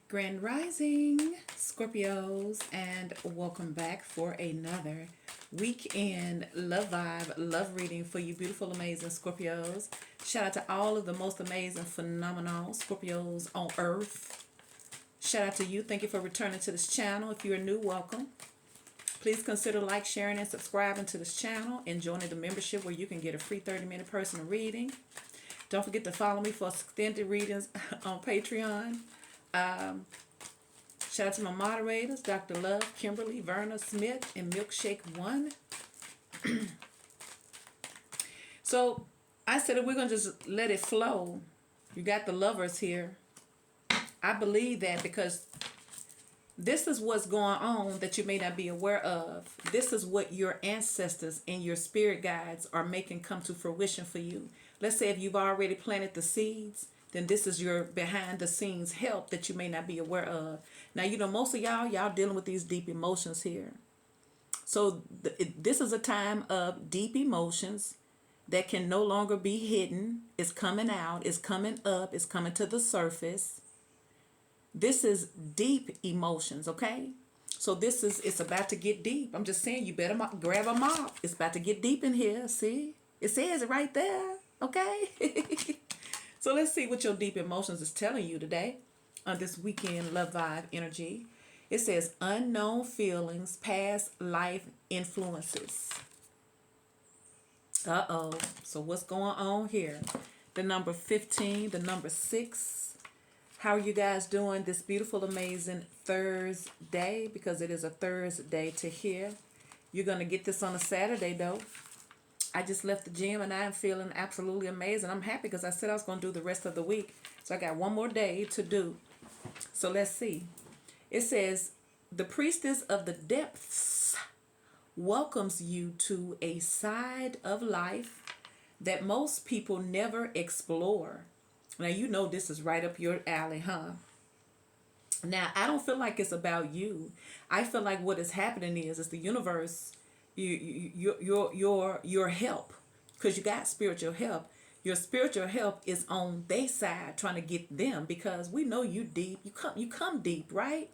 Grand Rising, Scorpios, and welcome back for another weekend love vibe, love reading for you beautiful, amazing Scorpios. Shout out to all of the most amazing, phenomenal Scorpios on earth. Shout out to you. Thank you for returning to this channel. If you're new, welcome. Please consider like, sharing, and subscribing to this channel and joining the membership where you can get a free 30-minute personal reading. Don't forget to follow me for extended readings on Patreon. Shout out to my moderators, Dr. Love, Kimberly, Verna, Smith, and Milkshake One. So I said that we're going to just let it flow. You got the lovers here. I believe that because this is what's going on that you may not be aware of. This is what your ancestors and your spirit guides are making come to fruition for you. Let's say if you've already planted the seeds, then this is your behind the scenes help that you may not be aware of. Now, you know, most of y'all dealing with these deep emotions here. So this is a time of deep emotions that can no longer be hidden. It's coming out, it's coming up, it's coming to the surface. This is deep emotions, okay? So it's about to get deep. I'm just saying, you better grab a mop. It's about to get deep in here, see? It says it right there, okay? So let's see what your deep emotions is telling you today on this weekend love vibe energy. It says unknown feelings, past life influences. Uh-oh. So what's going on here? The number 15, the number 6. How are you guys doing this beautiful, amazing Thursday? Because it is a Thursday to here. You're going to get this on a Saturday, though. I just left the gym and I am feeling absolutely amazing. I'm happy because I said I was going to do the rest of the week. So I got one more day to do. So let's see. It says, the priestess of the depths welcomes you to a side of life that most people never explore. Now, you know this is right up your alley, huh? Now, I don't feel like it's about you. I feel like what is happening is the universe, your help, because you got spiritual help. Your spiritual help is on their side trying to get them, because we know you deep. You come deep, right?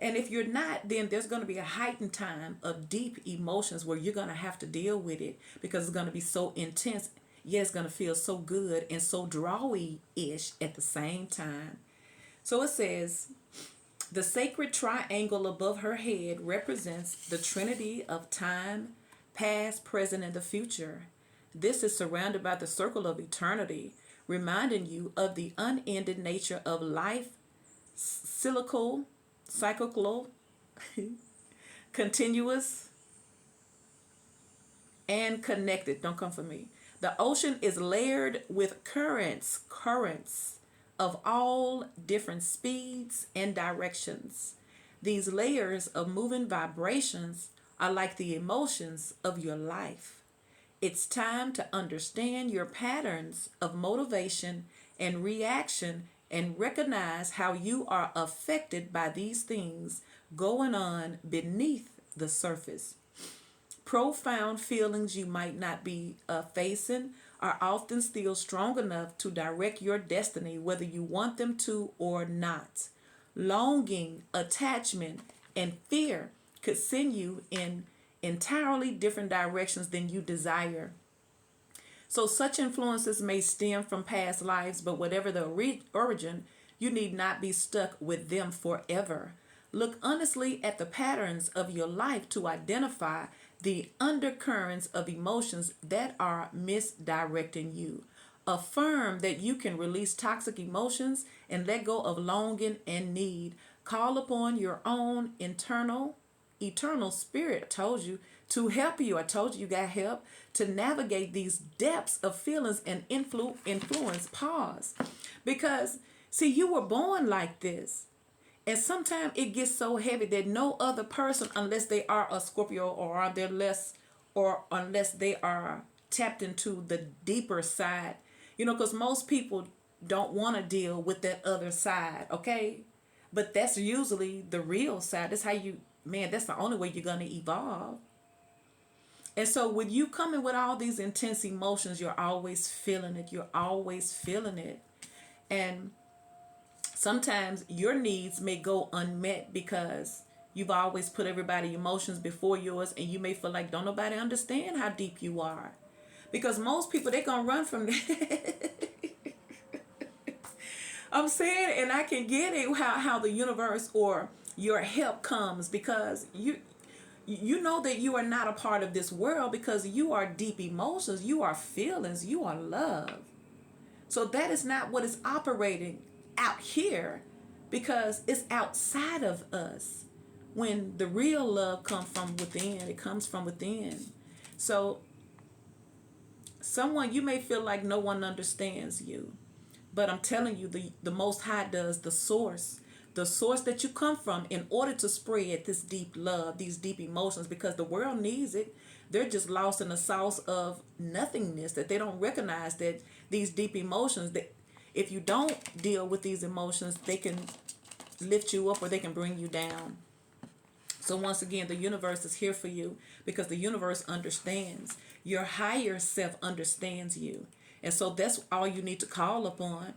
And if you're not, then there's going to be a heightened time of deep emotions where you're going to have to deal with it because it's going to be so intense. Yeah, it's going to feel so good and so drawy-ish at the same time. So it says, the sacred triangle above her head represents the trinity of time, past, present, and the future. This is surrounded by the circle of eternity, reminding you of the unending nature of life, cyclical, continuous, and connected. Don't come for me. The ocean is layered with currents of all different speeds and directions. These layers of moving vibrations are like the emotions of your life. It's time to understand your patterns of motivation and reaction and recognize how you are affected by these things going on beneath the surface. Profound feelings you might not be facing are often still strong enough to direct your destiny, whether you want them to or not. Longing, attachment, and fear could send you in entirely different directions than you desire. So such influences may stem from past lives, but whatever the origin, you need not be stuck with them forever. Look honestly at the patterns of your life to identify the undercurrents of emotions that are misdirecting you. Affirm that you can release toxic emotions and let go of longing and need. Call upon your own eternal spirit. I told you to help you. I told you you got help to navigate these depths of feelings and influence. Pause. Because, see, you were born like this. And sometimes it gets so heavy that no other person, unless they are a Scorpio or are they less, or unless they are tapped into the deeper side, you know, because most people don't want to deal with that other side, okay? But that's usually the real side. That's how that's the only way you're going to evolve. And so when you come in with all these intense emotions, you're always feeling it. You're always feeling it. And Sometimes your needs may go unmet because you've always put everybody's emotions before yours, and you may feel like don't nobody understand how deep you are. Because most people, they're going to run from that. I'm saying, and I can get it, how the universe or your help comes, because you know that you are not a part of this world, because you are deep emotions, you are feelings, you are love. So that is not what is operating out here, because it's outside of us. When the real love comes from within, it comes from within. So someone, you may feel like no one understands you, but I'm telling you, the Most High does, the source that you come from, in order to spread this deep love, these deep emotions, because the world needs it. They're just lost in the sauce of nothingness, that they don't recognize that these deep emotions, that if you don't deal with these emotions, they can lift you up or they can bring you down. So once again, the universe is here for you, because the universe understands. Your higher self understands you. And so that's all you need to call upon.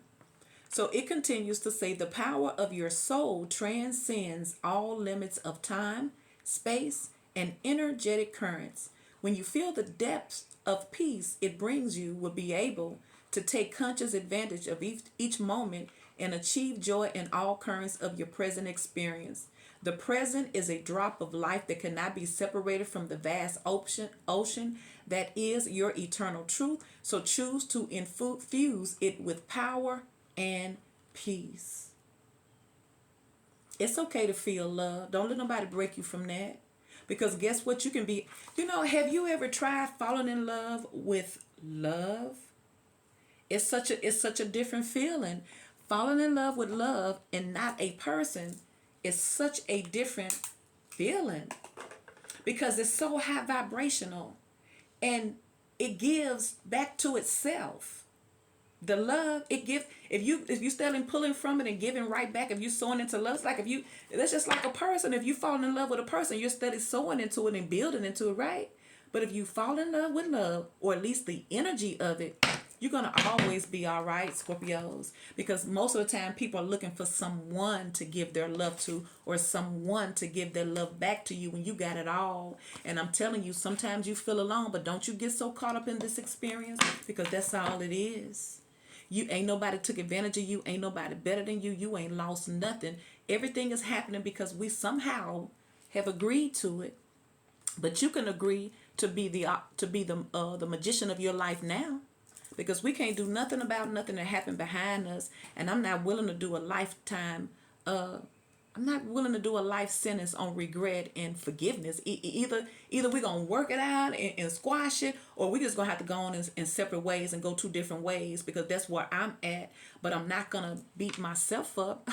So it continues to say, the power of your soul transcends all limits of time, space, and energetic currents. When you feel the depths of peace it brings, you will be able to take conscious advantage of each moment and achieve joy in all currents of your present experience. The present is a drop of life that cannot be separated from the vast ocean that is your eternal truth. So choose to infuse it with power and peace. It's okay to feel love. Don't let nobody break you from that. Because guess what? You can be, have you ever tried falling in love with love? It's such a different feeling. Falling in love with love and not a person is such a different feeling, because it's so high vibrational, and it gives back to itself. The love it gives, if you starting pulling from it and giving right back, if you sowing into love, it's like that's just like a person. If you fall in love with a person, you're steady sowing into it and building into it, right? But if you fall in love with love, or at least the energy of it, you're going to always be all right, Scorpios. Because most of the time, people are looking for someone to give their love to, or someone to give their love back to you when you got it all. And I'm telling you, sometimes you feel alone, but don't you get so caught up in this experience, because that's all it is. You ain't nobody took advantage of you. Ain't nobody better than you. You ain't lost nothing. Everything is happening because we somehow have agreed to it. But you can agree to be the magician of your life now, because we can't do nothing about nothing that happened behind us. And I'm not willing to do a lifetime. I'm not willing to do a life sentence on regret and forgiveness. Either we're gonna work it out and squash it, or we just gonna have to go on in separate ways and go two different ways, because that's where I'm at. But I'm not gonna beat myself up.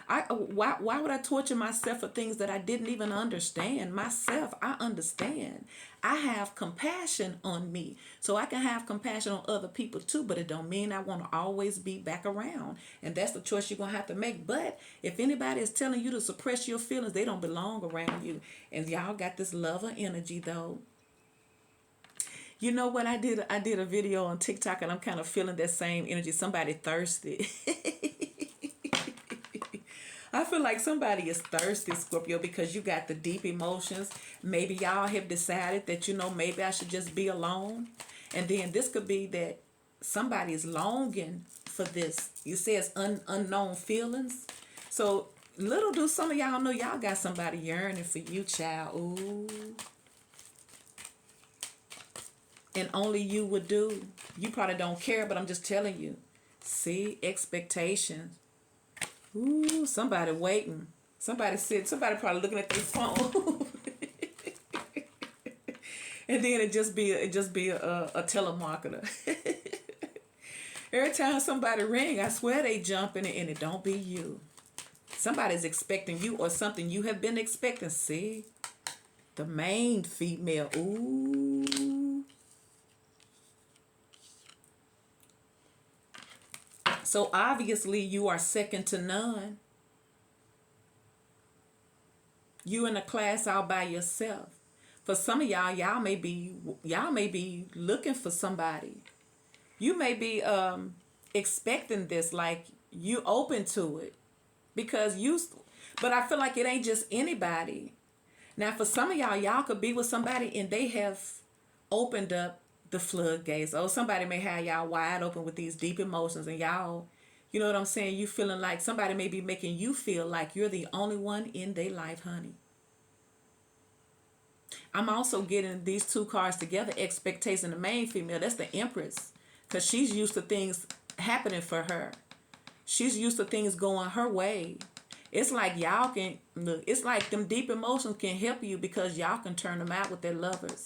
Why would I torture myself for things that I didn't even understand? Myself, I understand. I have compassion on me, so I can have compassion on other people too, but it don't mean I want to always be back around. And that's the choice you're going to have to make. But if anybody is telling you to suppress your feelings, they don't belong around you. And y'all got this lover energy though. You know what I did? I did a video on TikTok, and I'm kind of feeling that same energy. Somebody thirsty. I feel like somebody is thirsty, Scorpio, because you got the deep emotions. Maybe y'all have decided that, maybe I should just be alone. And then this could be that somebody is longing for this. You say it's unknown feelings. So little do some of y'all know, y'all got somebody yearning for you, child. Ooh. And only you would do. You probably don't care, but I'm just telling you. See, expectations. Ooh, somebody waiting. Somebody probably looking at their phone. And then it just be a telemarketer. Every time somebody ring, I swear they jumping, and it don't be you. Somebody's expecting you, or something you have been expecting. See? The main female. Ooh. So obviously you are second to none. You in a class all by yourself. For some of y'all may be looking for somebody. You may be expecting this, like you open to it. because but I feel like it ain't just anybody. Now, for some of y'all could be with somebody and they have opened up the floodgates. Or somebody may have y'all wide open with these deep emotions, and y'all, you know what I'm saying? You feeling like somebody may be making you feel like you're the only one in their life, honey. I'm also getting these two cards together, expectation, the main female. That's the Empress. Because she's used to things happening for her. She's used to things going her way. It's like y'all can, look, it's like them deep emotions can help you because y'all can turn them out with their lovers.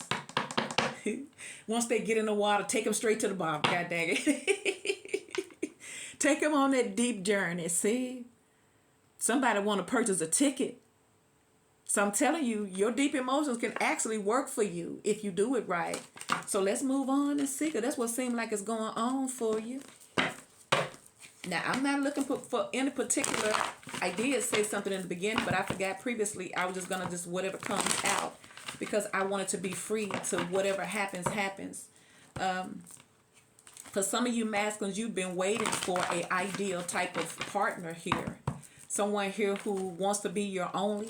Once they get in the water, take them straight to the bottom. God dang it. Take them on that deep journey. See? Somebody want to purchase a ticket. So I'm telling you, your deep emotions can actually work for you if you do it right. So let's move on and see, because that's what seems like it's going on for you. Now, I'm not looking for any particular, I did say something in the beginning, but I forgot previously. I was just going to just whatever comes out, because I wanted to be free to whatever happens. For some of you masculines, you've been waiting for an ideal type of partner here. Someone here who wants to be your only,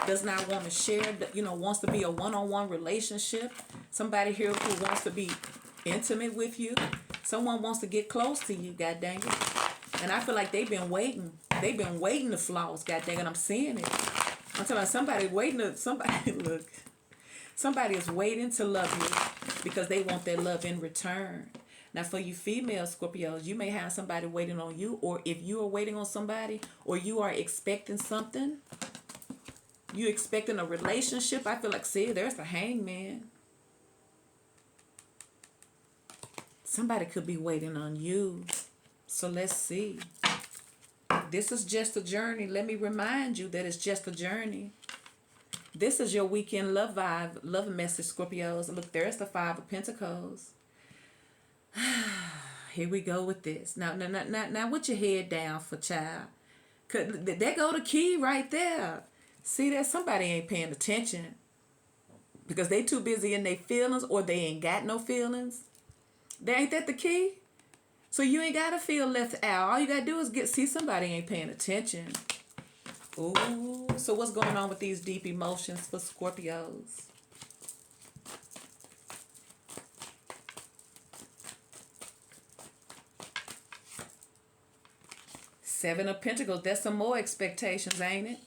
does not want to share, wants to be a one-on-one relationship. Somebody here who wants to be intimate with you. Someone wants to get close to you, god dang it. And I feel like they've been waiting. They've been waiting to floss, god dang it. I'm seeing it. I'm telling you, somebody look. Somebody is waiting to love you because they want their love in return. Now, for you female Scorpios, you may have somebody waiting on you, or if you are waiting on somebody, or you are expecting something, you expecting a relationship. I feel like, see, there's the Hangman. Somebody could be waiting on you. So let's see. This is just a journey. Let me remind you that it's just a journey. This is your weekend love vibe, love message, Scorpios. Look, there's the Five of Pentacles. Here we go with this. Now, with your head down for child. There go the key right there. See that somebody ain't paying attention because they too busy in their feelings, or they ain't got no feelings. Ain't that the key? So you ain't got to feel left out. All you got to do is see somebody ain't paying attention. Ooh, so what's going on with these deep emotions for Scorpios? Seven of Pentacles. That's some more expectations, ain't it?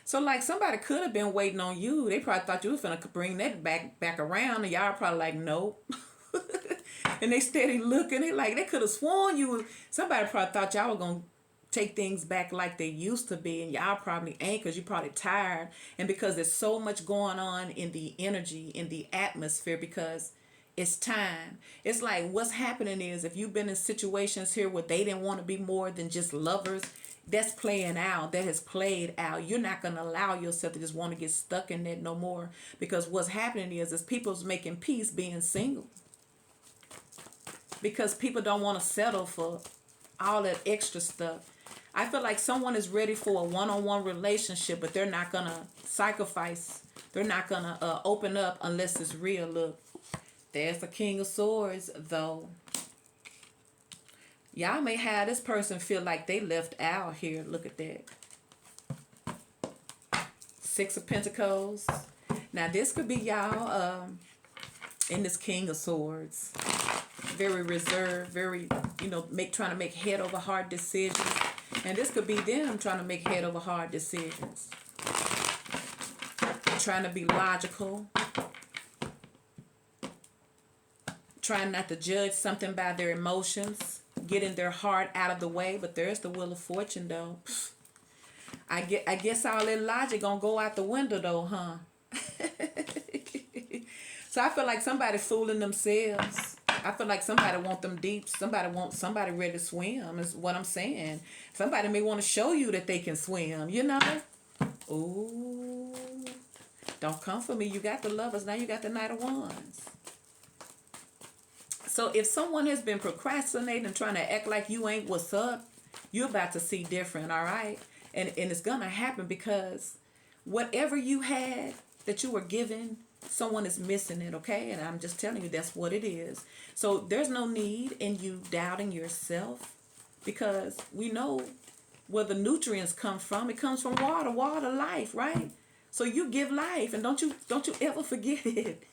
So like somebody could have been waiting on you. They probably thought you were finna bring that back around, and y'all probably like, nope. And they steady looking. They could have sworn you. Somebody probably thought y'all were gonna take things back like they used to be, and y'all probably ain't, because you're probably tired, and because there's so much going on in the energy, in the atmosphere, because it's time. It's like what's happening is, if you've been in situations here where they didn't want to be more than just lovers, that's playing out. That has played out. You're not going to allow yourself to just want to get stuck in that no more, because what's happening is people's making peace being single, because people don't want to settle for all that extra stuff. I feel like someone is ready for a one-on-one relationship, but they're not going to sacrifice. They're not going to open up unless it's real. Look, there's the King of Swords, though. Y'all may have this person feel like they left out here. Look at that. Six of Pentacles. Now, this could be y'all in this King of Swords. Very reserved, very, trying to make head over heart decisions. And this could be them trying to make head over heart decisions. Trying to be logical. Trying not to judge something by their emotions. Getting their heart out of the way. But there's the Wheel of Fortune, though. I guess all that logic gonna go out the window, though, huh? So I feel like somebody fooling themselves. I feel like somebody want them deep. Somebody ready to swim is what I'm saying. Somebody may want to show you that they can swim, Ooh. Don't come for me. You got the Lovers. Now you got the Knight of Wands. So if someone has been procrastinating and trying to act like you ain't what's up, you're about to see different, all right? And it's going to happen, because whatever you had that you were given, someone is missing it, okay? And I'm just telling you, that's what it is. So there's no need in you doubting yourself, because we know where the nutrients come from. It comes from water. Water, life, right? So you give life, and don't you ever forget it.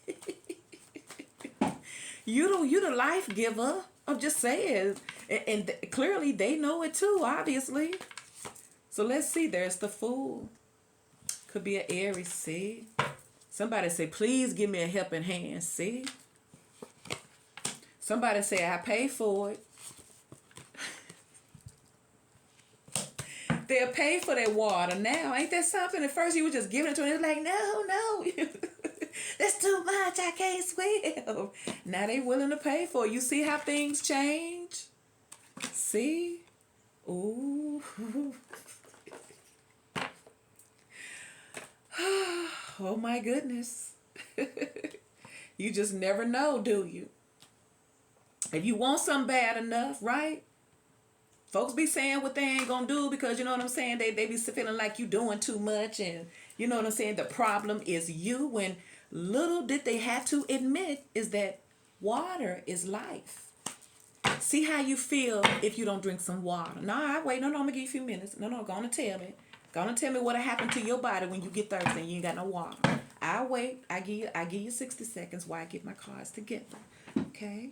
You the life giver. I'm just saying, and clearly they know it too. Obviously. So let's see. There's the Fool. Could be an Aries. See. Somebody say, please give me a helping hand. See. Somebody say, I pay for it. They'll pay for their water now. Ain't that something? At first you were just giving it to them. It's like, no. That's too much. I can't swim. Now they willing to pay for it. You see how things change? See? Ooh. Oh my goodness. You just never know, do you? If you want something bad enough, right? Folks be saying what they ain't gonna do because, you know what I'm saying, they be feeling like you doing too much, and you know what I'm saying, the problem is you, when little did they have to admit is that water is life. See how you feel if you don't drink some water. No, wait, no, I'm gonna give you a few minutes. No, gonna tell me. Gonna tell me what'll happen to your body when you get thirsty and you ain't got no water. I'll wait. I give you 60 seconds while I get my cards together. Okay?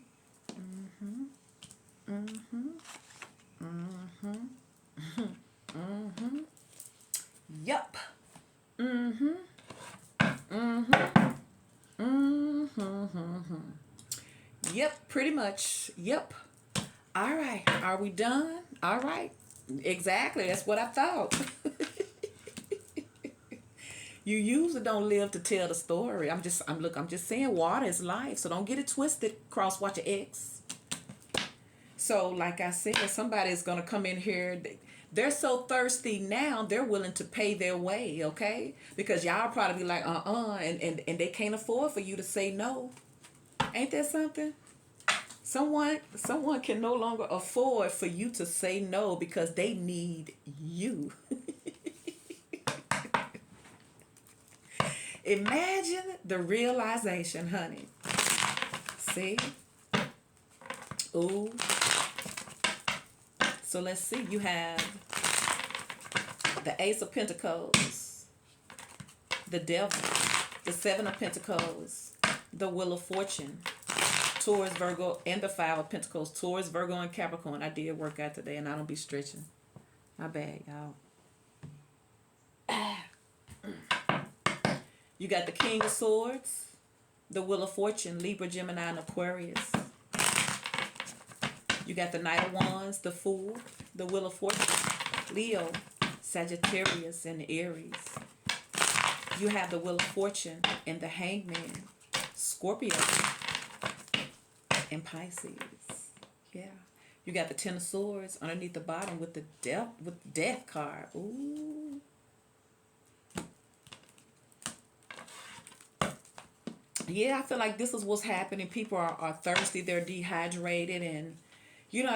Yup. Yep, pretty much. Yep. All right. Are we done? All right. Exactly. That's what I thought. You usually don't live to tell the story. I'm just saying water is life. So don't get it twisted, Crosswatcher X. So like I said, somebody's going to come in here. They're so thirsty now, they're willing to pay their way, okay? Because y'all probably be like, and they can't afford for you to say no. Ain't that something? Someone can no longer afford for you to say no because they need you. Imagine the realization, honey. See? Ooh. So let's see. You have the Ace of Pentacles, the Devil, the Seven of Pentacles, the Wheel of Fortune, Taurus, Virgo, and the Five of Pentacles. Taurus, Virgo, and Capricorn. I did work out today, and I don't be stretching. My bad, y'all. You got the King of Swords, the Wheel of Fortune, Libra, Gemini, and Aquarius. You got the Knight of Wands, the Fool, the Wheel of Fortune, Leo, Sagittarius, and Aries. You have the Wheel of Fortune and the Hangman, Scorpio, and Pisces. Yeah. You got the Ten of Swords underneath the bottom with the Death card. Ooh. Yeah, I feel like this is what's happening. People are thirsty, they're dehydrated, and you know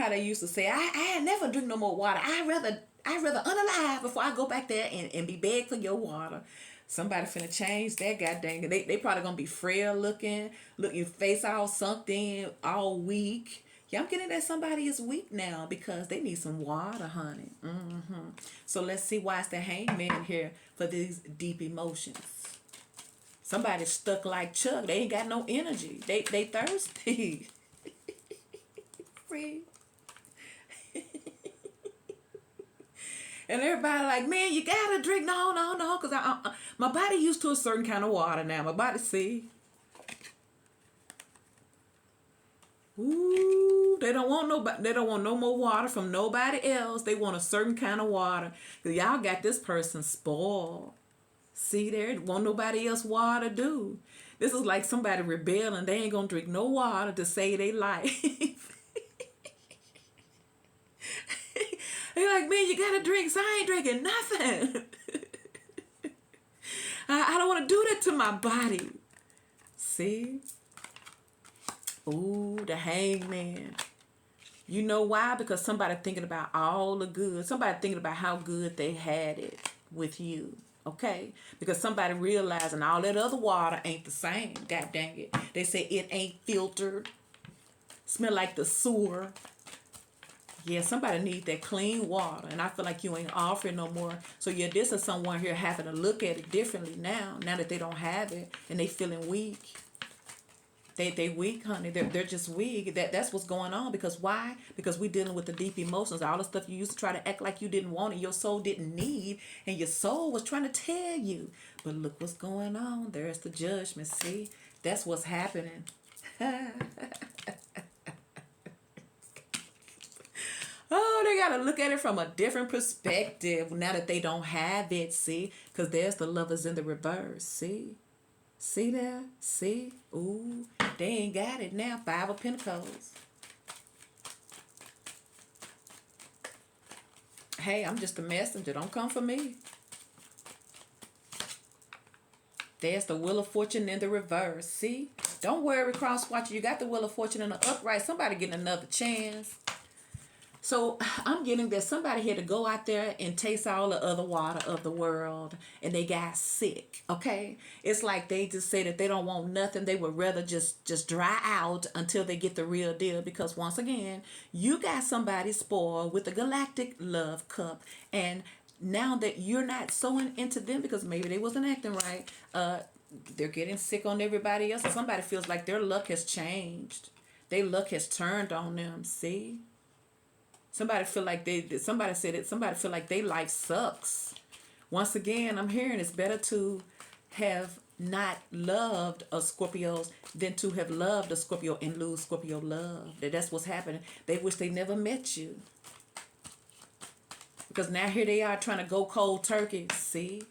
how they used to say, I never drink no more water. I rather unalive before I go back there and be begged for your water. Somebody finna change that, god dang it. They probably gonna be frail looking, look your face all sunk in, all weak. Yeah, I'm getting that somebody is weak now because they need some water, honey. So let's see why it's the Hangman here for these deep emotions. Somebody's stuck like Chuck. They ain't got no energy. They thirsty. Free. And everybody like, man, you gotta drink. No, because my body used to a certain kind of water now. My body, see. Ooh, they don't want no more water from nobody else. They want a certain kind of water. Because y'all got this person spoiled. See there, won't nobody else water do. This is like somebody rebelling. They ain't gonna drink no water to save their life. They're like, man, you gotta drink, so I ain't drinking nothing. I don't want to do that to my body. See? Ooh, the Hangman. You know why? Because somebody thinking about all the good. Somebody thinking about how good they had it with you. Okay? Because somebody realizing all that other water ain't the same. God dang it. They say it ain't filtered. Smell like the sewer. Yeah, somebody need that clean water, and I feel like you ain't offering no more. So yeah, this is someone here having to look at it differently now. Now that they don't have it and they feeling weak. They weak, honey. They're just weak. That's what's going on. Because why? Because we dealing with the deep emotions. All the stuff you used to try to act like you didn't want and your soul didn't need, and your soul was trying to tell you. But look what's going on. There's the judgment. See, that's what's happening. Oh, they got to look at it from a different perspective now that they don't have it, see? Because there's the lovers in the reverse, see? See there? See? Ooh, they ain't got it now. Five of Pentacles. Hey, I'm just a messenger. Don't come for me. There's the Wheel of Fortune in the reverse, see? Don't worry, Crosswatcher. You got the Wheel of Fortune in the upright. Somebody getting another chance. So I'm getting that somebody had to go out there and taste all the other water of the world and they got sick, okay? It's like they just say that they don't want nothing. They would rather just dry out until they get the real deal, because once again, you got somebody spoiled with the galactic love cup, and now that you're not sewing into them because maybe they wasn't acting right, they're getting sick on everybody else, and somebody feels like their luck has changed. Their luck has turned on them, see? Somebody feel like somebody said it, somebody feel like their life sucks. Once again, I'm hearing it's better to have not loved a Scorpio than to have loved a Scorpio and lose Scorpio love. That's what's happening. They wish they never met you. Because now here they are trying to go cold turkey, see?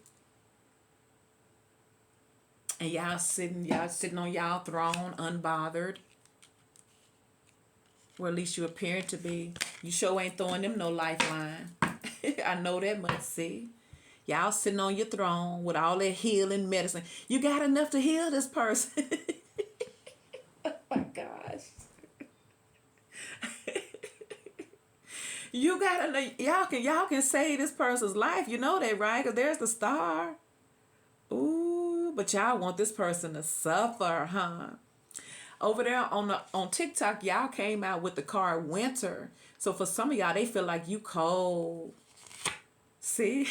And y'all sitting on y'all throne unbothered. Or at least you appear to be. You sure ain't throwing them no lifeline. I know that much, see? Y'all sitting on your throne with all that healing medicine. You got enough to heal this person. Oh my gosh. You got enough. Y'all can save this person's life. You know that, right? Because there's the star. Ooh, but y'all want this person to suffer, huh? Over there on TikTok, y'all came out with the card winter. So for some of y'all, they feel like you cold. See?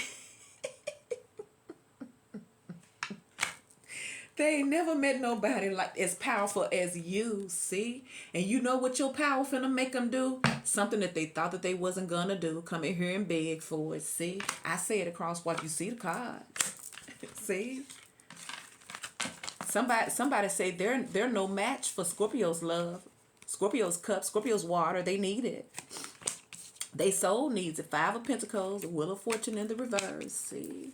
They ain't never met nobody like as powerful as you, see? And you know what your power finna make them do? Something that they thought that they wasn't gonna do. Come in here and beg for it, see? I say it across what you see the cards. See? Somebody say they're no match for Scorpio's love, Scorpio's cup, Scorpio's water. They need it. They soul needs it. Five of Pentacles, the Wheel of Fortune in the reverse. See,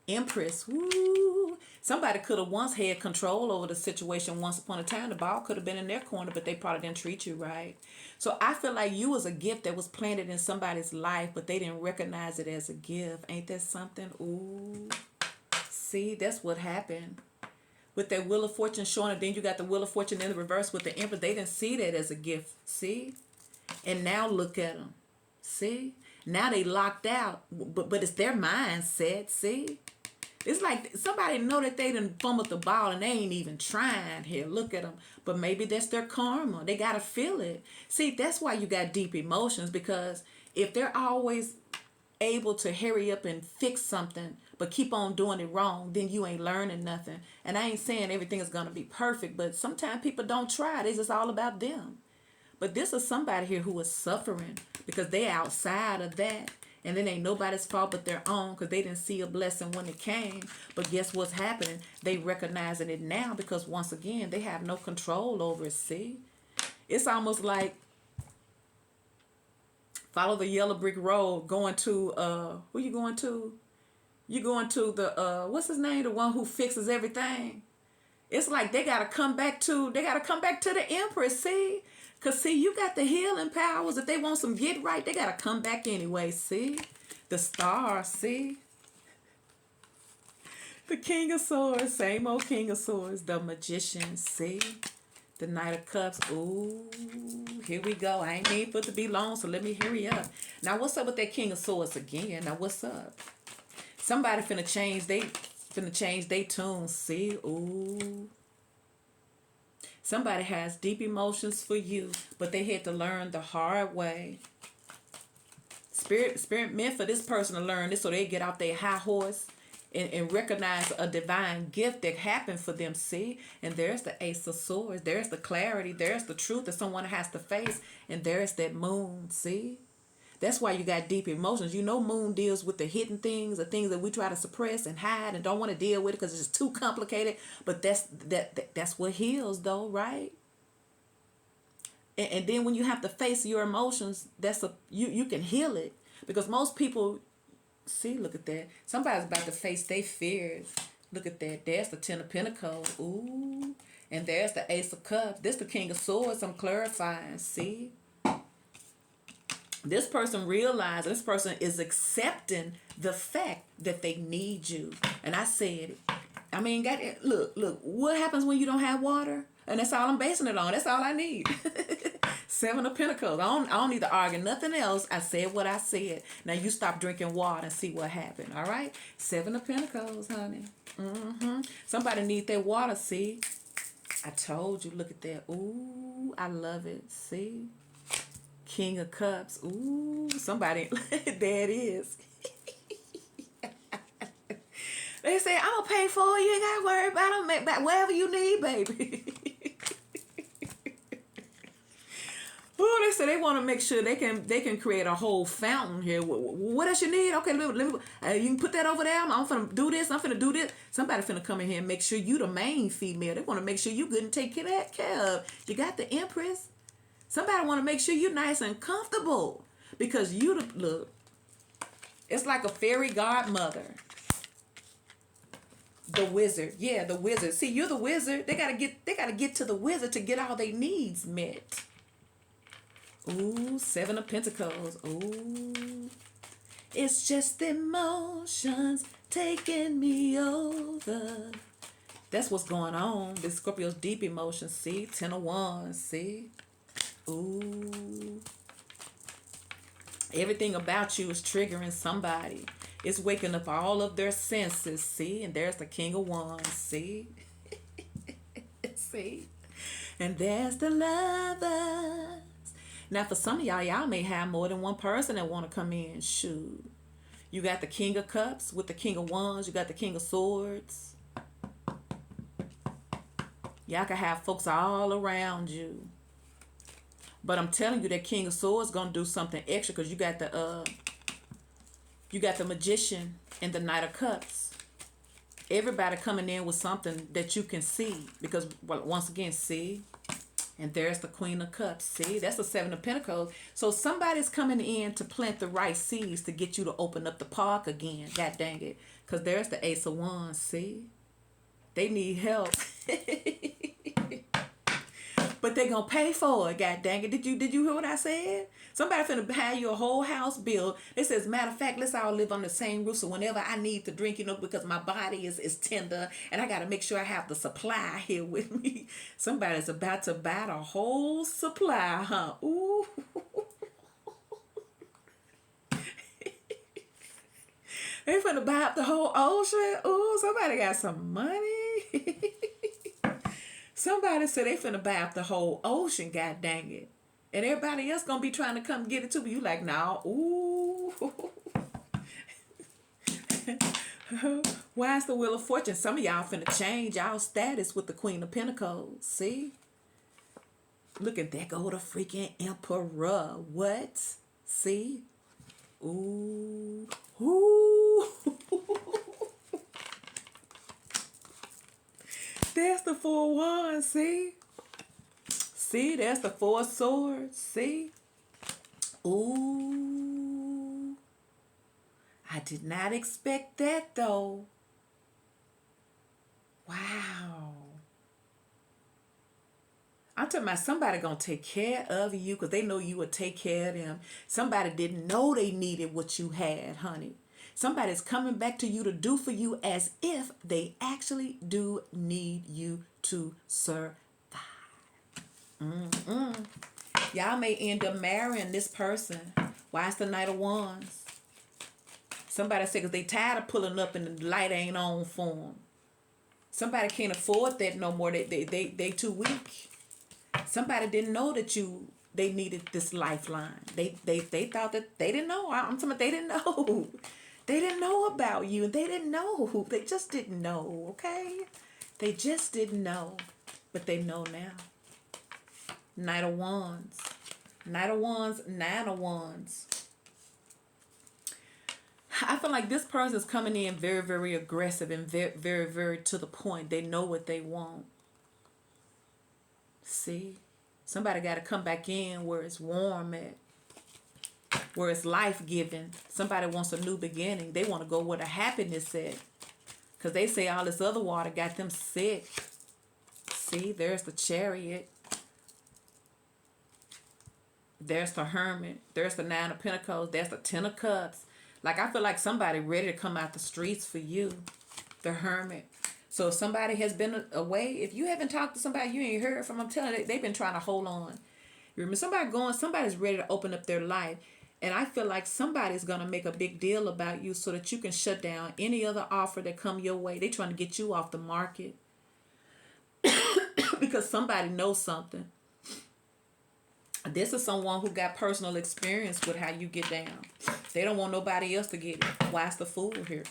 Empress. Woo! Somebody could have once had control over the situation. Once upon a time, the ball could have been in their corner, but they probably didn't treat you right. So I feel like you was a gift that was planted in somebody's life, but they didn't recognize it as a gift. Ain't that something? Ooh. See, that's what happened. With that Wheel of Fortune showing, and then you got the Wheel of Fortune in the reverse with the Emperor. They didn't see that as a gift, see? And now look at them, see? Now they locked out, but it's their mindset, see? It's like somebody know that they done fumbled the ball and they ain't even trying here. Look at them. But maybe that's their karma. They got to feel it. See, that's why you got deep emotions, because if they're always able to hurry up and fix something but keep on doing it wrong, then you ain't learning nothing. And I ain't saying everything is going to be perfect, but sometimes people don't try. It's just all about them. But this is somebody here who is suffering because they're outside of that. And then ain't nobody's fault but their own, because they didn't see a blessing when it came. But guess what's happening? They recognizing it now because once again, they have no control over it, see? It's almost like follow the yellow brick road going to, who you going to? You going to the, what's his name? The one who fixes everything. It's like they got to come back to the Empress, see? Because, see, you got the healing powers. If they want some get right, they got to come back anyway, see? The star, see? The King of Swords, same old King of Swords. The Magician, see? The Knight of Cups. Ooh, here we go. I ain't mean for it to be long, so let me hurry up. Now, what's up with that King of Swords again? Now, what's up? Somebody finna change they tune, see? Ooh. Somebody has deep emotions for you, but they had to learn the hard way. Spirit meant for this person to learn this so they get off their high horse and recognize a divine gift that happened for them. See? And there's the Ace of Swords. There's the clarity. There's the truth that someone has to face. And there's that moon. See? That's why you got deep emotions. You know, moon deals with the hidden things, the things that we try to suppress and hide and don't want to deal with because it's just too complicated. But that's what heals, though, right? And then when you have to face your emotions, you can heal it, because most people, see, look at that. Somebody's about to face their fears. Look at that. There's the Ten of Pentacles. Ooh. And there's the Ace of Cups. This the King of Swords. I'm clarifying. See? This person realizes, this person is accepting the fact that they need you. And I said it. I mean, look, what happens when you don't have water? And that's all I'm basing it on. That's all I need. Seven of Pentacles. I don't need to argue nothing else. I said what I said. Now you stop drinking water and see what happened. All right? Seven of Pentacles, honey. Somebody need that water, see? I told you. Look at that. Ooh, I love it. See? King of Cups. Ooh, somebody. There it is. They say, I'm going to pay for it. You ain't got to worry about it. Make back whatever you need, baby. Oh, they say they want to make sure they can create a whole fountain here. What else you need? Okay, let me, you can put that over there. I'm finna do this. I'm finna do this. Somebody finna come in here and make sure you the main female. They want to make sure you good and take care of. You got the Empress. Somebody want to make sure you're nice and comfortable, because look. It's like a fairy godmother. The wizard. Yeah, the wizard. See, you're the wizard. They gotta get to the wizard to get all their needs met. Ooh, Seven of Pentacles. Ooh. It's just emotions taking me over. That's what's going on. This Scorpio's deep emotions. See? Ten of Wands. See? Ooh. Everything about you is triggering somebody. It's waking up all of their senses. See? And there's the King of Wands. See? See? And there's the Lovers. Now, for some of y'all may have more than one person that want to come in. Shoot. You got the King of Cups with the King of Wands. You got the King of Swords. Y'all can have folks all around you. But I'm telling you, that King of Swords going to do something extra, because you got the Magician and the Knight of Cups. Everybody coming in with something that you can see. Because, well, once again, see? And there's the Queen of Cups. See, that's the Seven of Pentacles. So somebody's coming in to plant the right seeds to get you to open up the park again. God dang it. Because there's the Ace of Wands. See? They need help. But they gonna pay for it. God dang it. Did you hear what I said? Somebody finna have your whole house built. It says, matter of fact, let's all live on the same roof. So whenever I need to drink, because my body is tender and I gotta make sure I have the supply here with me. Somebody's about to buy the whole supply, huh? Ooh. They finna buy up the whole ocean. Ooh, somebody got some money. Somebody said they finna buy up the whole ocean, god dang it. And everybody else gonna be trying to come get it too, but you like, nah, ooh. Why is the Wheel of Fortune? Some of y'all finna change y'all status with the Queen of Pentacles. See? Look at that, go the freaking Emperor. What? See? Ooh. Ooh. There's the Four of Wands, see? See, there's the Four of Swords, see? Ooh. I did not expect that, though. Wow. I'm talking about somebody gonna take care of you because they know you would take care of them. Somebody didn't know they needed what you had, honey. Somebody's coming back to you to do for you as if they actually do need you to survive. Y'all may end up marrying this person. Why is the Knight of Wands? Somebody said because they tired of pulling up and the light ain't on for them. Somebody can't afford that no more. They too weak. Somebody didn't know that you they needed this lifeline. They thought that they didn't know. I'm talking about they didn't know. They didn't know about you. They didn't know. They just didn't know, okay? They just didn't know. But they know now. Knight of Wands. Knight of Wands, Nine of Wands. I feel like this person is coming in very, very aggressive and very, very, very to the point. They know what they want. See? Somebody got to come back in where it's warm at. Where it's life-giving. Somebody wants a new beginning. They want to go where the happiness is. Because they say all this other water got them sick. See, there's the Chariot. There's the Hermit. There's the Nine of Pentacles. There's the Ten of Cups. Like, I feel like somebody ready to come out the streets for you. The Hermit. So if somebody has been away, if you haven't talked to somebody you ain't heard from, I'm telling you, they've been trying to hold on. You remember somebody's ready to open up their life. And I feel like somebody's going to make a big deal about you so that you can shut down any other offer that come your way. They're trying to get you off the market. Because somebody knows something. This is someone who got personal experience with how you get down. They don't want nobody else to get it. Why's the Fool here?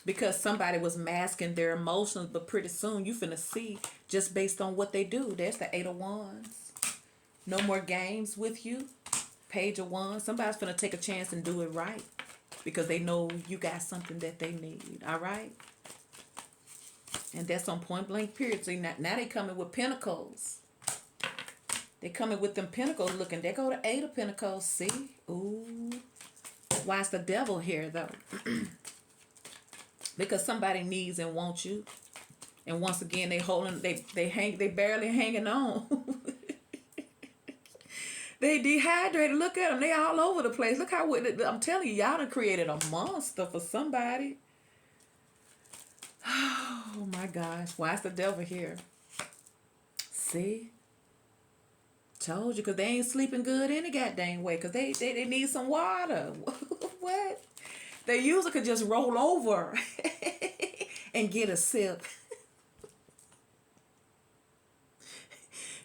Because somebody was masking their emotions, but pretty soon you finna see just based on what they do. There's the Eight of Wands. No more games with you. Page of Wands. Somebody's finna take a chance and do it right. Because they know you got something that they need. All right? And that's on point blank period. See, now they coming with Pentacles. They coming with them Pentacles looking. They go to Eight of Pentacles. See? Ooh. Why is the Devil here, though? Because somebody needs and wants you. And once again, they barely hanging on. They dehydrated. Look at them. They all over the place. Look how, I'm telling you, y'all done created a monster for somebody. Oh my gosh. Why is the Devil here? See? Told you, because they ain't sleeping good any goddamn way. Because they need some water. What? They usually could just roll over and get a sip.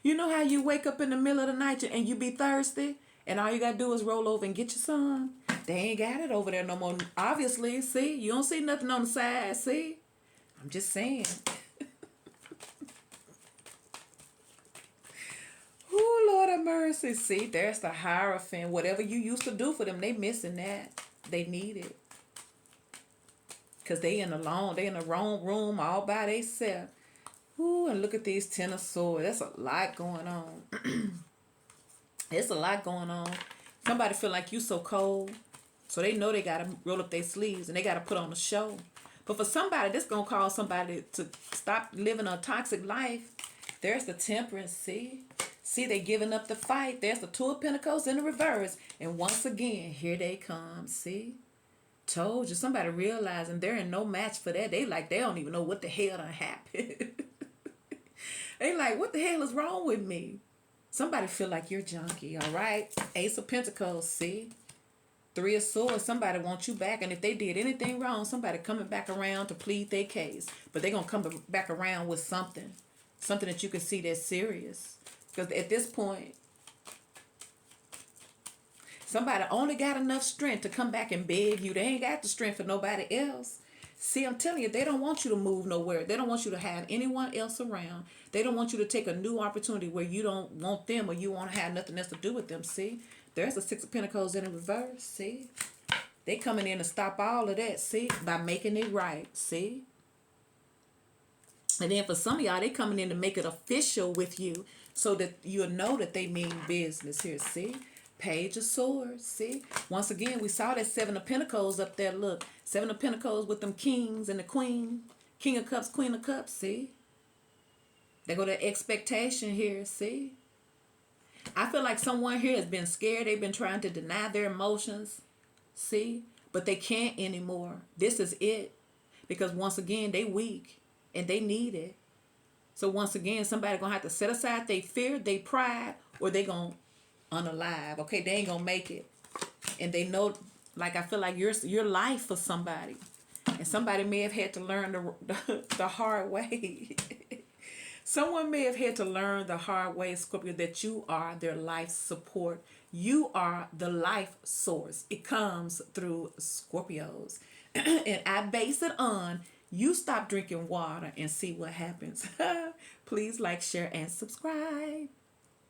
You know how you wake up in the middle of the night and you be thirsty? And all you got to do is roll over and get you some? They ain't got it over there no more. Obviously, see? You don't see nothing on the side, see? I'm just saying. Oh, Lord have mercy. See, there's the Hierophant. Whatever you used to do for them, they missing that. They need it. Because they in the wrong room all by themselves. Ooh, and look at these Ten of Swords. That's a lot going on. It's a lot going on. Somebody feel like you so cold. So they know they got to roll up their sleeves and they got to put on a show. But for somebody, this going to cause somebody to stop living a toxic life. There's the Temperance, see? See, they giving up the fight. There's the Two of Pentacles in the reverse. And once again, here they come, see? Told you, somebody realizing they're in no match for that. They don't even know what the hell done happened. They like, what the hell is wrong with me? Somebody feel like you're junky, all right? Ace of Pentacles, see? Three of Swords, somebody wants you back. And if they did anything wrong, somebody coming back around to plead their case. But they're going to come back around with something. Something that you can see that's serious. Because at this point, somebody only got enough strength to come back and beg you. They ain't got the strength for nobody else. See, I'm telling you, they don't want you to move nowhere. They don't want you to have anyone else around. They don't want you to take a new opportunity where you don't want them or you want to have nothing else to do with them. See, there's the Six of Pentacles in the reverse. See, they coming in to stop all of that. See, by making it right. See, and then for some of y'all, they coming in to make it official with you so that you'll know that they mean business here. See. Page of Swords, see? Once again, we saw that Seven of Pentacles up there. Look, Seven of Pentacles with them kings and the queen. King of Cups, Queen of Cups, see? They go to expectation here, see? I feel like someone here has been scared. They've been trying to deny their emotions, see? But they can't anymore. This is it. Because once again, they weak and they need it. So once again, somebody going to have to set aside their fear, their pride, or they going to unalive. Okay, they ain't gonna make it. And they know, like, I feel like your life for somebody. And somebody may have had to learn the hard way. Someone may have had to learn the hard way, Scorpio, that you are their life support. You are the life source. It comes through Scorpios. And I base it on you stop drinking water and see what happens. Please like, share, and subscribe.